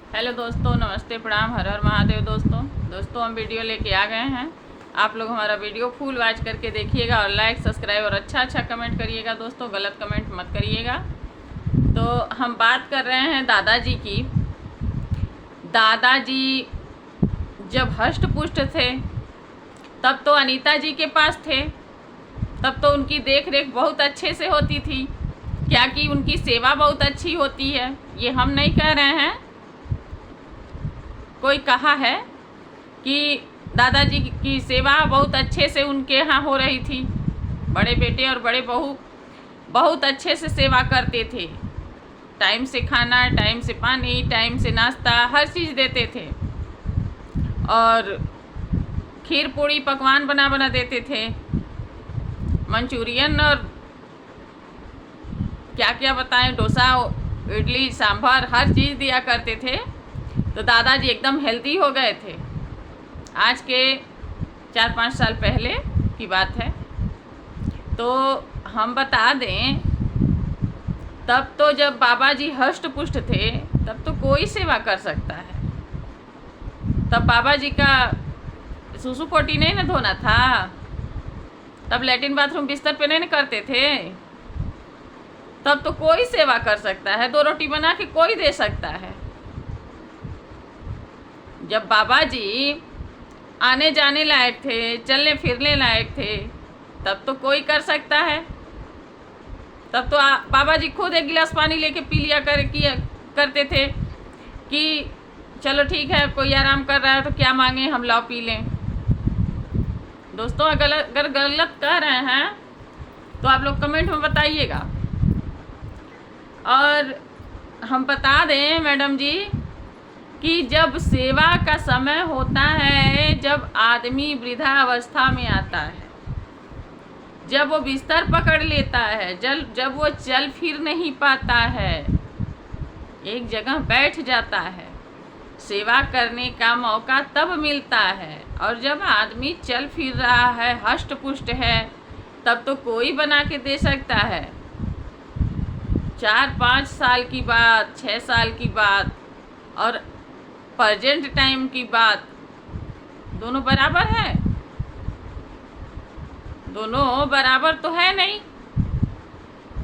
Hello दोस्तों, नमस्ते, प्रणाम, हर हर महादेव। दोस्तों हम वीडियो लेके आ गए हैं। आप लोग हमारा वीडियो फुल वॉच करके देखिएगा और लाइक सब्सक्राइब और अच्छा कमेंट करिएगा। दोस्तों गलत कमेंट मत करिएगा। तो हम बात कर रहे हैं दादाजी की। दादाजी जब हष्ट पुष्ट थे तब तो अनीता जी के पास थे, तब तो उनकी देख रेख बहुत अच्छे से होती थी, क्या कि उनकी सेवा बहुत अच्छी होती है। ये हम नहीं कह रहे हैं, कोई कहा है कि दादाजी की सेवा बहुत अच्छे से उनके यहाँ हो रही थी। बड़े बेटे और बड़े बहू बहुत अच्छे से सेवा करते थे। टाइम से खाना, टाइम से पानी, टाइम से नाश्ता, हर चीज़ देते थे और खीर पूड़ी पकवान बना देते थे। मंचूरियन और क्या क्या बताएं, डोसा, इडली, सांभर, हर चीज़ दिया करते थे। तो दादाजी एकदम हेल्दी हो गए थे। आज के 4-5 साल पहले की बात है। तो हम बता दें, तब तो जब बाबा जी हष्ट पुष्ट थे तब तो कोई सेवा कर सकता है। तब बाबा जी का सुसु पोटी नहीं ना धोना था, तब लैट्रिन बाथरूम बिस्तर पे नहीं ना करते थे। तब तो कोई सेवा कर सकता है, 2 रोटी बना के कोई दे सकता है। जब बाबा जी आने जाने लायक थे, चलने फिरने लायक थे, तब तो कोई कर सकता है। तब तो बाबा जी खुद एक गिलास पानी लेके पी लिया करते थे कि चलो ठीक है, कोई आराम कर रहा है तो क्या मांगे, हम लाओ पी लें। दोस्तों अगर गलत कह रहे हैं तो आप लोग कमेंट में बताइएगा। और हम बता दें मैडम जी कि जब सेवा का समय होता है, जब आदमी वृद्धावस्था में आता है, जब वो बिस्तर पकड़ लेता है, जब वो चल फिर नहीं पाता है, एक जगह बैठ जाता है, सेवा करने का मौका तब मिलता है। और जब आदमी चल फिर रहा है, हष्ट पुष्ट है, तब तो कोई बना के दे सकता है। 4-5 साल की बात, 6 साल की बात और प्रेजेंट टाइम की बात दोनों बराबर है? दोनों बराबर तो है नहीं।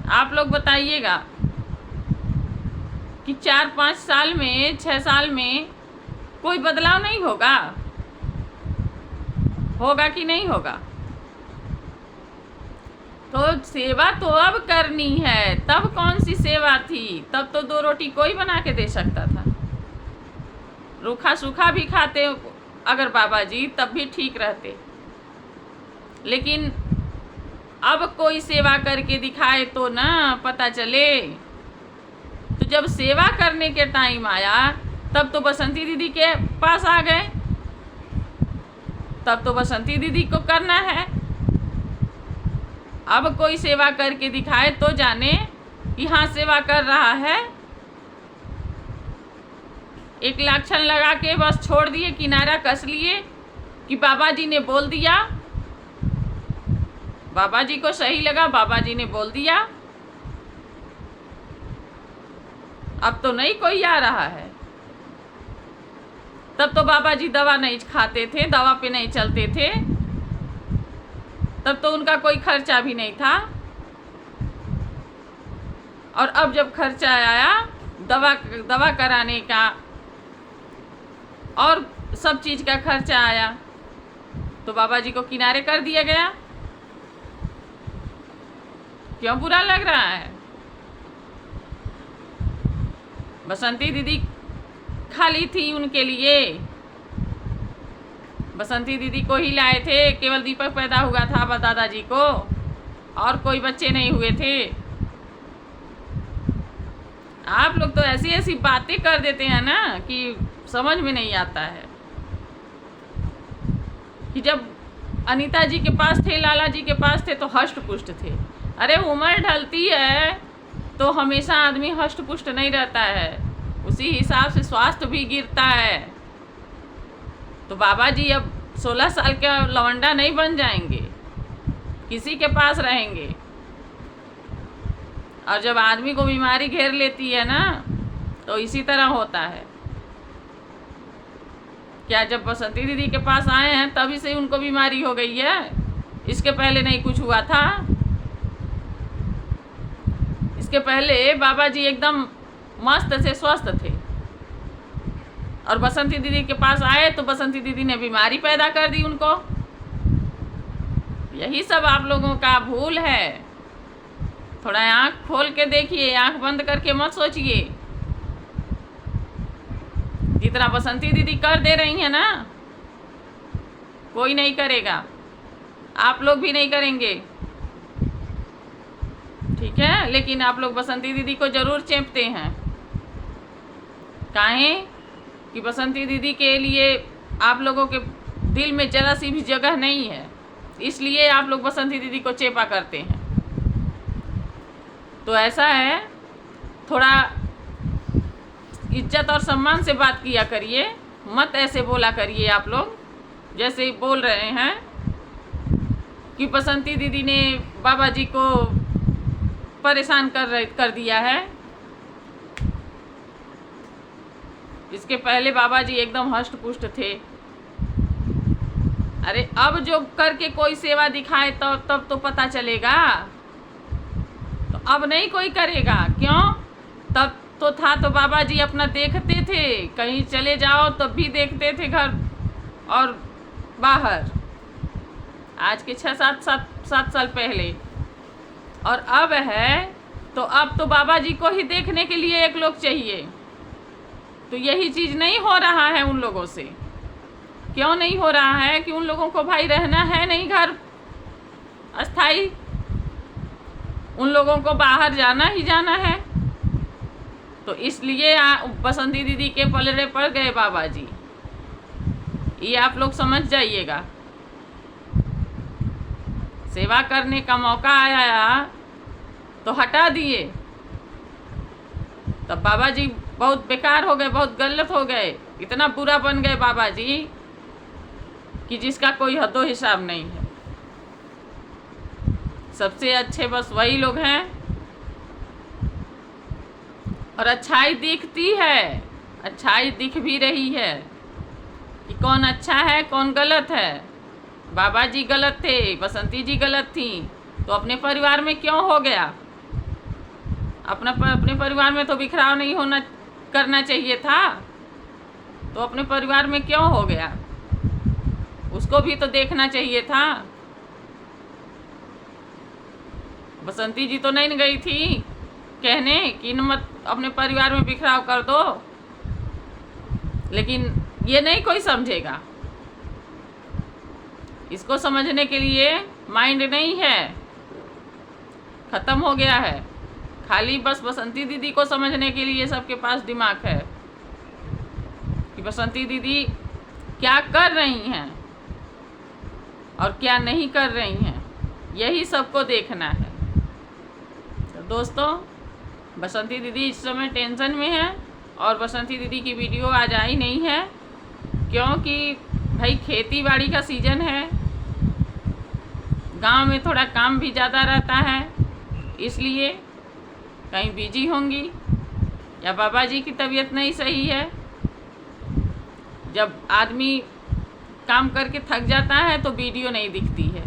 आप लोग बताइएगा कि 4-5 साल में, 6 साल में कोई बदलाव नहीं होगा? होगा कि नहीं होगा? तो सेवा तो अब करनी है, तब कौन सी सेवा थी? तब तो 2 रोटी कोई बना के दे सकता था। रूखा सूखा भी खाते अगर बाबा जी, तब भी ठीक रहते। लेकिन अब कोई सेवा करके दिखाए तो ना पता चले। तो जब सेवा करने के टाइम आया तब तो बसंती दीदी के पास आ गए। तब तो बसंती दीदी को करना है। अब कोई सेवा करके दिखाए तो जाने कि हाँ सेवा कर रहा है। एक लाछन लगा के बस छोड़ दिए, किनारा कस लिए कि बाबा जी ने बोल दिया, बाबा जी को सही लगा, बाबा जी ने बोल दिया। अब तो नहीं कोई आ रहा है। तब तो बाबा जी दवा नहीं खाते थे, दवा पे नहीं चलते थे, तब तो उनका कोई खर्चा भी नहीं था। और अब जब खर्चा आया दवा कराने का और सब चीज़ का खर्चा आया, तो बाबा जी को किनारे कर दिया गया। क्यों बुरा लग रहा है? बसंती दीदी खाली थी उनके लिए, बसंती दीदी को ही लाए थे। केवल दीपक पैदा हुआ था दादाजी को, और कोई बच्चे नहीं हुए थे। आप लोग तो ऐसी ऐसी बातें कर देते हैं ना कि समझ में नहीं आता है। कि जब अनीता जी के पास थे, लाला जी के पास थे, तो हष्ट पुष्ट थे। अरे उम्र ढलती है तो हमेशा आदमी हष्ट पुष्ट नहीं रहता है, उसी हिसाब से स्वास्थ्य भी गिरता है। तो बाबा जी अब 16 साल का लवंडा नहीं बन जाएंगे, किसी के पास रहेंगे। और जब आदमी को बीमारी घेर लेती है ना, तो इसी तरह होता है। क्या जब बसंती दीदी के पास आए हैं तभी से उनको बीमारी हो गई है? इसके पहले नहीं कुछ हुआ था? इसके पहले बाबा जी एकदम मस्त से स्वस्थ थे और बसंती दीदी के पास आए तो बसंती दीदी ने बीमारी पैदा कर दी उनको। यही सब आप लोगों का भूल है। थोड़ा आँख खोल के देखिए, आँख बंद करके मत सोचिए। जितना बसंती दीदी कर दे रही है ना, कोई नहीं करेगा, आप लोग भी नहीं करेंगे, ठीक है? लेकिन आप लोग बसंती दीदी को जरूर चेपते हैं। काहे कि बसंती दीदी के लिए आप लोगों के दिल में जरा सी भी जगह नहीं है, इसलिए आप लोग बसंती दीदी को चेपा करते हैं। तो ऐसा है, थोड़ा इज्जत और सम्मान से बात किया करिए, मत ऐसे बोला करिए आप लोग जैसे बोल रहे हैं कि बसंती दीदी ने बाबा जी को परेशान कर दिया है। इसके पहले बाबा जी एकदम हष्ट पुष्ट थे। अरे अब जो करके कोई सेवा दिखाए तब तो पता चलेगा। तो अब नहीं कोई करेगा, क्यों? तब तो था तो बाबा जी अपना देखते थे, कहीं चले जाओ तब भी देखते थे घर और बाहर। आज के 6-7 साल पहले। और अब है तो अब तो बाबा जी को ही देखने के लिए एक लोग चाहिए। तो यही चीज़ नहीं हो रहा है उन लोगों से। क्यों नहीं हो रहा है? कि उन लोगों को भाई रहना है नहीं घर अस्थाई, उन लोगों को बाहर जाना ही जाना है। तो इसलिए बसंती दीदी के पलड़े पड़ गए बाबा जी, ये आप लोग समझ जाइएगा। सेवा करने का मौका आया तो हटा दिए, तब बाबा जी बहुत बेकार हो गए, बहुत गलत हो गए, इतना बुरा बन गए बाबा जी कि जिसका कोई हदो हिसाब नहीं है। सबसे अच्छे बस वही लोग हैं। और अच्छाई दिखती है, अच्छाई दिख भी रही है कि कौन अच्छा है कौन गलत है। बाबा जी गलत थे, बसंती जी गलत थी, तो अपने परिवार में क्यों हो गया? अपने परिवार में तो बिखराव नहीं होना करना चाहिए था, तो अपने परिवार में क्यों हो गया? उसको भी तो देखना चाहिए था। बसंती जी तो नहीं गई थी कहने कि मत अपने परिवार में बिखराव कर दो, लेकिन ये नहीं कोई समझेगा। इसको समझने के लिए माइंड नहीं है, ख़त्म हो गया है। खाली बस बसंती दीदी को समझने के लिए सबके पास दिमाग है कि बसंती दीदी क्या कर रही हैं और क्या नहीं कर रही हैं, यही सबको देखना है। तो दोस्तों, बसंती दीदी इस समय टेंशन में है और बसंती दीदी की वीडियो आज आई नहीं है, क्योंकि भाई खेती बाड़ी का सीज़न है, गांव में थोड़ा काम भी ज़्यादा रहता है, इसलिए कहीं बिजी होंगी या बाबा जी की तबीयत नहीं सही है। जब आदमी काम करके थक जाता है तो वीडियो नहीं दिखती है,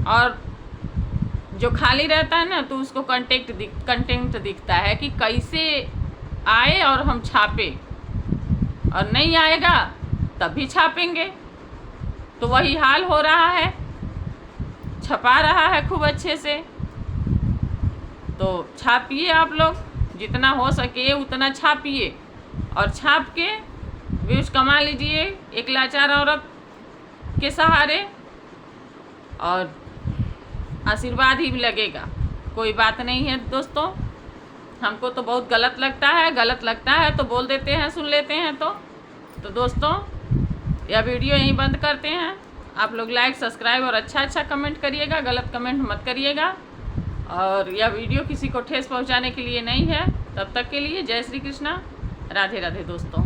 और जो खाली रहता है ना तो उसको कंटेंट दिखता है कि कैसे आए और हम छापे, और नहीं आएगा तब भी छापेंगे। तो वही हाल हो रहा है, छपा रहा है खूब अच्छे से। तो छापिए आप लोग, जितना हो सके उतना छापिए, और छाप के व्यूज कमा लीजिए एक लाचार औरत के सहारे, और आशीर्वाद ही लगेगा। कोई बात नहीं है दोस्तों, हमको तो बहुत गलत लगता है तो बोल देते हैं, सुन लेते हैं। तो दोस्तों, यह वीडियो यहीं बंद करते हैं। आप लोग लाइक, सब्सक्राइब और अच्छा कमेंट करिएगा, गलत कमेंट मत करिएगा। और यह वीडियो किसी को ठेस पहुंचाने के लिए नहीं है। तब तक के लिए जय श्री कृष्णा, राधे राधे दोस्तों।